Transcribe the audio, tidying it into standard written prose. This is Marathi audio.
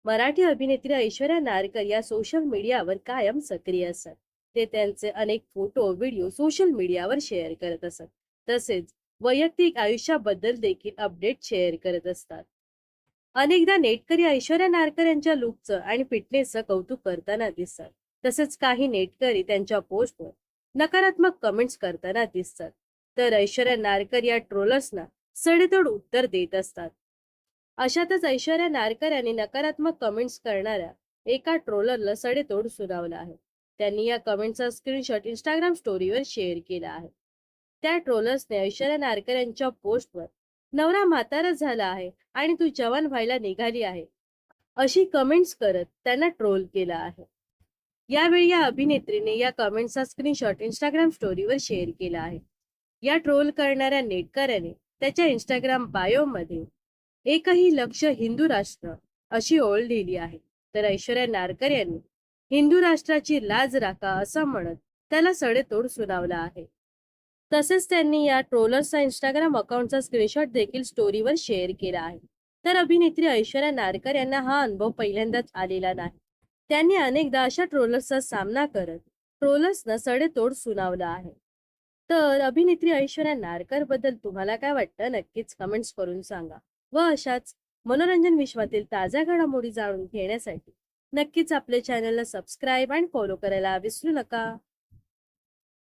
मराठी अभिनेत्री ऐश्वर्या नारकर या सोशल मीडियावर कायम सक्रिय असतात. ते त्यांचे अनेक फोटो व्हिडिओ सोशल मीडियावर शेअर करत असत. तसेच वैयक्तिक आयुष्याबद्दल देखील अपडेट शेअर करत असतात. अनेकदा नेटकरी ऐश्वर्या नारकर यांच्या लुकचं आणि फिटनेसचं कौतुक करताना दिसतात. तसेच काही नेटकरी त्यांच्या पोस्टवर नकारात्मक कमेंट्स करताना दिसतात. तर ऐश्वर्या नारकर या ट्रोलर्सना सडेतोड उत्तर देत असतात. अशातच ऐश्वर्या नारकर यांनी नकारात्मक कमेंट्स करणाऱ्या एका ट्रोलरला सडेतोड सुनावलं आहे. त्यांनी या कमेंटचा स्क्रीनशॉट इंस्टाग्राम स्टोरीवर शेअर केला आहे. त्या ट्रोलर्सने ऐश्वर्या नारकर यांच्या पोस्टवर "नवरा म्हातारा झाला आहे आणि तू जवान व्हायला निघाली आहे" अशी कमेंट्स करत त्यांना ट्रोल केला आहे. यावेळी या अभिनेत्रीने या कमेंटचा स्क्रीनशॉट इंस्टाग्राम स्टोरीवर शेअर केला आहे. या ट्रोल करणाऱ्या नेटकऱ्याने त्याच्या इंस्टाग्राम बायोमध्ये "एकही लक्ष हिंदू राष्ट्र" अशी ओळ लिहिली आहे. तर ऐश्वर्या नारकर यांनी "हिंदू राष्ट्राची लाज राखा" असं म्हणत त्याला सडेतोड सुनावलं आहे. तसेच त्यांनी या ट्रोलर्सचा इंस्टाग्राम अकाउंटचा स्क्रीनशॉट देखील स्टोरीवर शेअर केला आहे. तर अभिनेत्री ऐश्वर्या नारकर यांना हा अनुभव पहिल्यांदाच आलेला नाही. त्यांनी अनेकदा अशा ट्रोलर्सचा सामना करत ट्रोलर्सना सडेतोड सुनावलं आहे. तर अभिनेत्री ऐश्वर्या नारकर बद्दल तुम्हाला काय वाटतं, नक्कीच कमेंट्स करून सांगा. व अशाच मनोरंजन विश्वातील ताज्या घडामोडी जाणून घेण्यासाठी नक्कीच आपल्या चॅनलला सबस्क्राईब आणि फॉलो करायला विसरू नका.